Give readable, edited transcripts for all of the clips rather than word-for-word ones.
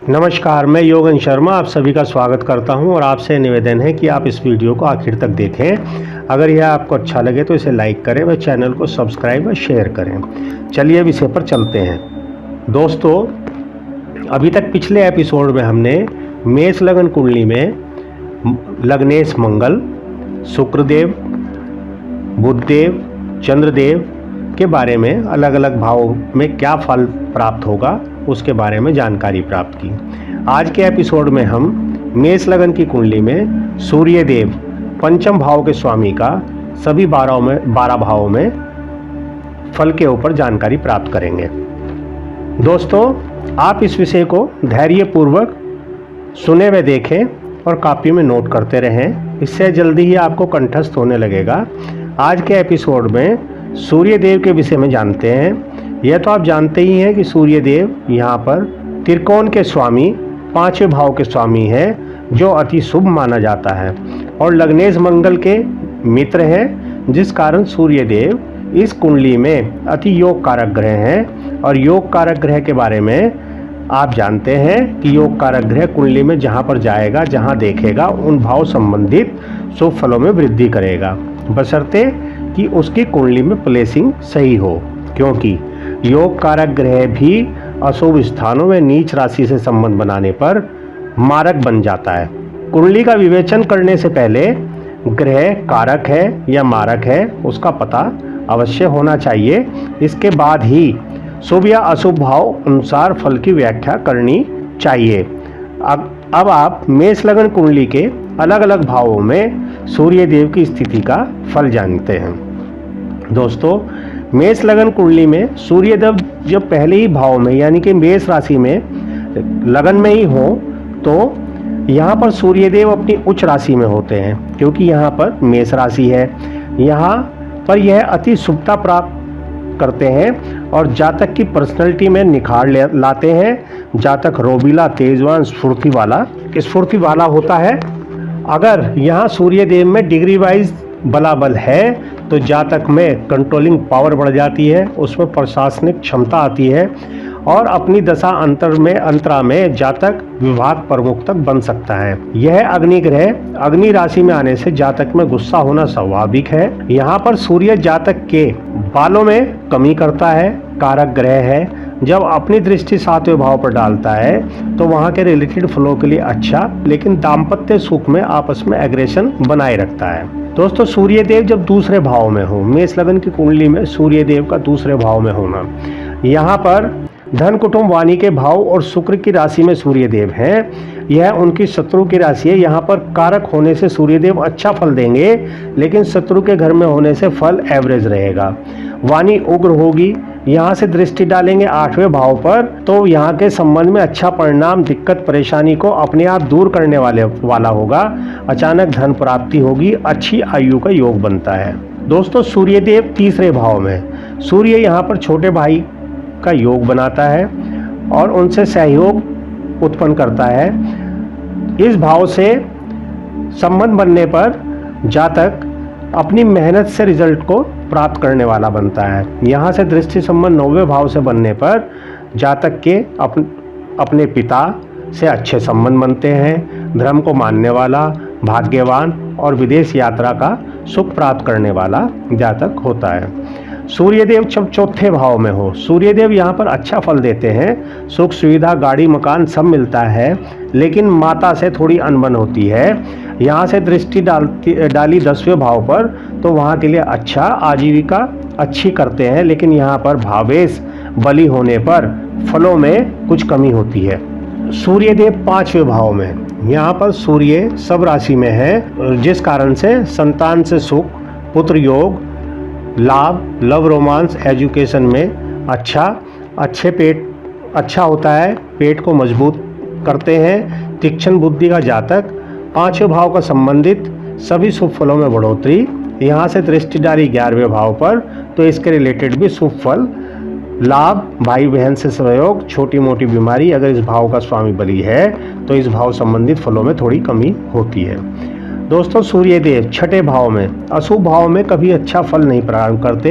नमस्कार, मैं योगन शर्मा आप सभी का स्वागत करता हूं और आपसे निवेदन है कि आप इस वीडियो को आखिर तक देखें। अगर यह आपको अच्छा लगे तो इसे लाइक करें व चैनल को सब्सक्राइब व शेयर करें। चलिए विषय पर चलते हैं। दोस्तों, अभी तक पिछले एपिसोड में हमने मेष लगन कुंडली में लग्नेश मंगल, शुक्रदेव, बुधदेव, चंद्रदेव के बारे में अलग अलग भावों में क्या फल प्राप्त होगा उसके बारे में जानकारी प्राप्त की। आज के एपिसोड में हम मेष लगन की कुंडली में सूर्यदेव पंचम भाव के स्वामी का सभी 12 भावों में फल के ऊपर जानकारी प्राप्त करेंगे। दोस्तों, आप इस विषय को धैर्यपूर्वक सुने व देखें और कॉपी में नोट करते रहें, इससे जल्दी ही आपको कंठस्थ होने लगेगा। आज के एपिसोड में सूर्यदेव के विषय में जानते हैं। यह तो आप जानते ही हैं कि सूर्यदेव यहाँ पर त्रिकोण के स्वामी, 5वें भाव के स्वामी हैं, जो अति शुभ माना जाता है और लग्नेश मंगल के मित्र हैं, जिस कारण सूर्यदेव इस कुंडली में अति योग कारक ग्रह हैं। और योग कारक ग्रह के बारे में आप जानते हैं कि योग कारक ग्रह कुंडली में जहाँ पर जाएगा, जहाँ देखेगा, उन भाव संबंधित शुभ फलों में वृद्धि करेगा, बशर्ते कि उसकी कुंडली में प्लेसिंग सही हो, क्योंकि योग कारक ग्रह भी अशुभ स्थानों में नीच राशि से संबंध बनाने पर मारक बन जाता है। कुंडली का विवेचन करने से पहले ग्रह कारक है या मारक है उसका पता अवश्य होना चाहिए। इसके बाद ही शुभ या अशुभ भाव अनुसार फल की व्याख्या करनी चाहिए। अब आप मेष लगन कुंडली के अलग अलग भावों में सूर्यदेव की स्थिति का फल जानते हैं। दोस्तों, मेष लगन कुंडली में सूर्यदेव जब पहले ही भाव में यानी कि मेष राशि में लगन में ही हो तो यहाँ पर सूर्यदेव अपनी उच्च राशि में होते हैं, क्योंकि यहाँ पर मेष राशि है। यहाँ पर यह अति शुभता प्राप्त करते हैं और जातक की पर्सनैलिटी में निखार लाते हैं। जातक रोबीला, तेजवान, स्फूर्ति वाला होता है। अगर यहाँ सूर्यदेव में डिग्री वाइज बलाबल है तो जातक में कंट्रोलिंग पावर बढ़ जाती है, उसमें प्रशासनिक क्षमता आती है और अपनी दशा अंतरा में जातक विभाग प्रमुख तक बन सकता है। यह अग्नि ग्रह अग्नि राशि में आने से जातक में गुस्सा होना स्वाभाविक है। यहाँ पर सूर्य जातक के बालों में कमी करता है, कारक ग्रह है। जब अपनी दृष्टि 7वें भाव पर डालता है तो वहाँ के रिलेटेड फ्लो के लिए अच्छा, लेकिन दाम्पत्य सुख में आपस में एग्रेशन बनाए रखता है। दोस्तों, सूर्यदेव जब दूसरे भाव में हो, मेष लगन की कुंडली में सूर्यदेव का दूसरे भाव में होना, यहाँ पर धन, कुटुंब, वाणी के भाव और शुक्र की राशि में सूर्यदेव हैं। यह उनकी शत्रु की राशि है। यहाँ पर कारक होने से सूर्यदेव अच्छा फल देंगे, लेकिन शत्रु के घर में होने से फल एवरेज रहेगा। वाणी उग्र होगी। यहाँ से दृष्टि डालेंगे 8वें भाव पर तो यहाँ के संबंध में अच्छा परिणाम, दिक्कत परेशानी को अपने आप दूर करने वाला होगा। अचानक धन प्राप्ति होगी, अच्छी आयु का योग बनता है। दोस्तों, सूर्यदेव तीसरे भाव में, सूर्य यहाँ पर छोटे भाई का योग बनाता है और उनसे सहयोग उत्पन्न करता है। इस भाव से संबंध बनने पर जातक अपनी मेहनत से रिजल्ट को प्राप्त करने वाला बनता है। यहाँ से दृष्टि संबंध 9वें भाव से बनने पर जातक के अपने पिता से अच्छे संबंध बनते हैं। धर्म को मानने वाला, भाग्यवान और विदेश यात्रा का सुख प्राप्त करने वाला जातक होता है। सूर्यदेव जब 4थे भाव में हो, सूर्यदेव यहाँ पर अच्छा फल देते हैं। सुख सुविधा, गाड़ी, मकान सब मिलता है, लेकिन माता से थोड़ी अनबन होती है। यहाँ से दृष्टि डाली 10वें भाव पर तो वहाँ के लिए अच्छा, आजीविका अच्छी करते हैं, लेकिन यहाँ पर भावेश बली होने पर फलों में कुछ कमी होती है। सूर्यदेव 5वें भाव में, यहाँ पर सूर्य सब राशि में है, जिस कारण से संतान से सुख, पुत्र योग, लाभ, लव, रोमांस, एजुकेशन में अच्छा होता है। पेट को मजबूत करते हैं। तीक्ष्ण बुद्धि का जातक, 5वें भाव का संबंधित सभी शुभ फलों में बढ़ोतरी। यहाँ से दृष्टि डाली 11वें भाव पर तो इसके रिलेटेड भी शुभ फल, लाभ, भाई बहन से सहयोग, छोटी मोटी बीमारी। अगर इस भाव का स्वामी बली है तो इस भाव संबंधित फलों में थोड़ी कमी होती है। दोस्तों सूर्यदेव छठे भाव में, अशुभ भाव में कभी अच्छा फल नहीं प्रदान करते।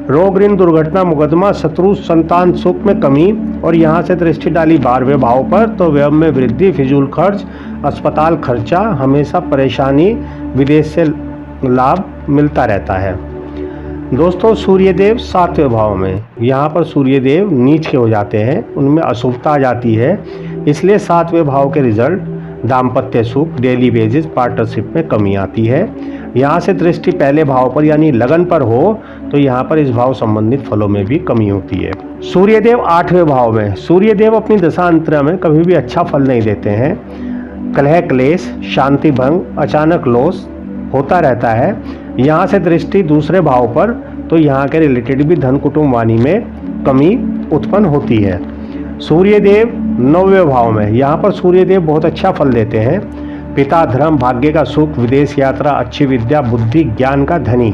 रोग ऋण दुर्घटना मुकदमा शत्रु संतान सुख में कमी, और यहाँ से दृष्टि डाली 12वें भाव पर तो व्यय में वृद्धि, फिजूल खर्च, अस्पताल खर्चा, हमेशा परेशानी, विदेश से लाभ मिलता रहता है। दोस्तों सूर्यदेव 7वें भाव में, यहाँ पर सूर्यदेव नीच के हो जाते हैं, उनमें अशुभता आ जाती है, इसलिए 7वें भाव के रिजल्ट दाम्पत्य सुख, डेली बेसिस, पार्टनरशिप में कमी आती है। यहाँ से दृष्टि पहले भाव पर यानी लगन पर हो तो यहाँ पर इस भाव संबंधित फलों में भी कमी होती है। सूर्यदेव 8वें भाव में, सूर्यदेव अपनी दशा अंतरा में कभी भी अच्छा फल नहीं देते हैं। कलह क्लेश, शांति भंग, अचानक लॉस होता रहता है। यहाँ से दृष्टि दूसरे भाव पर तो यहाँ के रिलेटेड भी धन कुटुंब वाणी में कमी उत्पन्न होती है। सूर्यदेव 9वें भाव में, यहाँ पर सूर्यदेव बहुत अच्छा फल देते हैं। पिता, धर्म, भाग्य का सुख, विदेश यात्रा, अच्छी विद्या, बुद्धि, ज्ञान का धनी,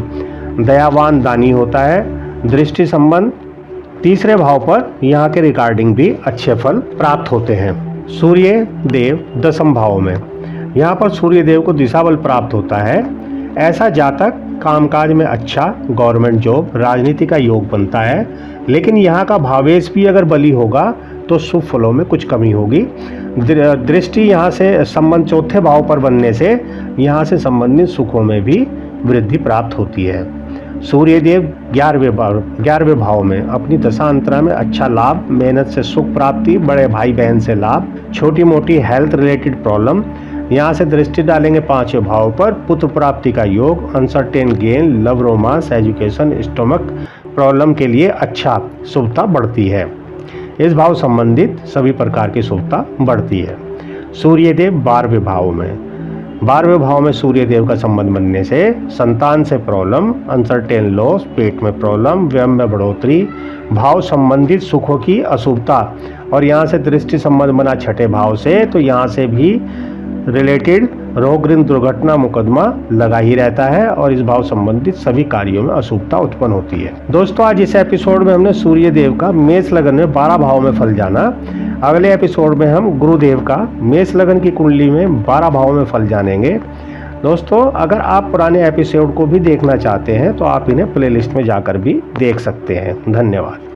दयावान, दानी होता है। दृष्टि संबंध तीसरे भाव पर यहाँ के रिगार्डिंग भी अच्छे फल प्राप्त होते हैं। सूर्यदेव 10वें भाव में, यहाँ पर सूर्यदेव को दिशा बल प्राप्त होता है। ऐसा जातक कामकाज में अच्छा, गवर्नमेंट जॉब, राजनीति का योग बनता है, लेकिन यहाँ का भावेश भी अगर बली होगा तो शुभ फलों में कुछ कमी होगी। दृष्टि यहाँ से संबंध चौथे भाव पर बनने से यहाँ से संबंधित सुखों में भी वृद्धि प्राप्त होती है। सूर्यदेव 11वें भाव में, अपनी दशांतरा में अच्छा लाभ, मेहनत से सुख प्राप्ति, बड़े भाई बहन से लाभ, छोटी मोटी हेल्थ रिलेटेड प्रॉब्लम। यहाँ से दृष्टि डालेंगे 5वें भाव पर, पुत्र प्राप्ति का योग, uncertain gain, love, romance, education, stomach problem के लिए अच्छा शुभता बढ़ती है। इस भाव संबंधित सभी प्रकार की शुभता बढ़ती है। सूर्यदेव 12वें भाव में, 12वें भाव में सूर्यदेव का संबंध बनने से संतान से प्रॉब्लम, अनसर्टेन लॉस, पेट में प्रॉब्लम, व्यय में बढ़ोतरी, भाव संबंधित सुखों की अशुभता, और यहाँ से दृष्टि संबंध बना छठे भाव से तो यहाँ से भी रिलेटेड रोग ऋण दुर्घटना मुकदमा लगा ही रहता है, और इस भाव संबंधित सभी कार्यों में अशुभता उत्पन्न होती है। दोस्तों आज इस एपिसोड में हमने सूर्यदेव का मेष लगन में 12 भाव में फल जाना। अगले एपिसोड में हम गुरुदेव का मेष लगन की कुंडली में 12 भाव में फल जानेंगे। दोस्तों अगर आप पुराने एपिसोड को भी देखना चाहते हैं तो आप इन्हें प्लेलिस्ट में जाकर भी देख सकते हैं। धन्यवाद।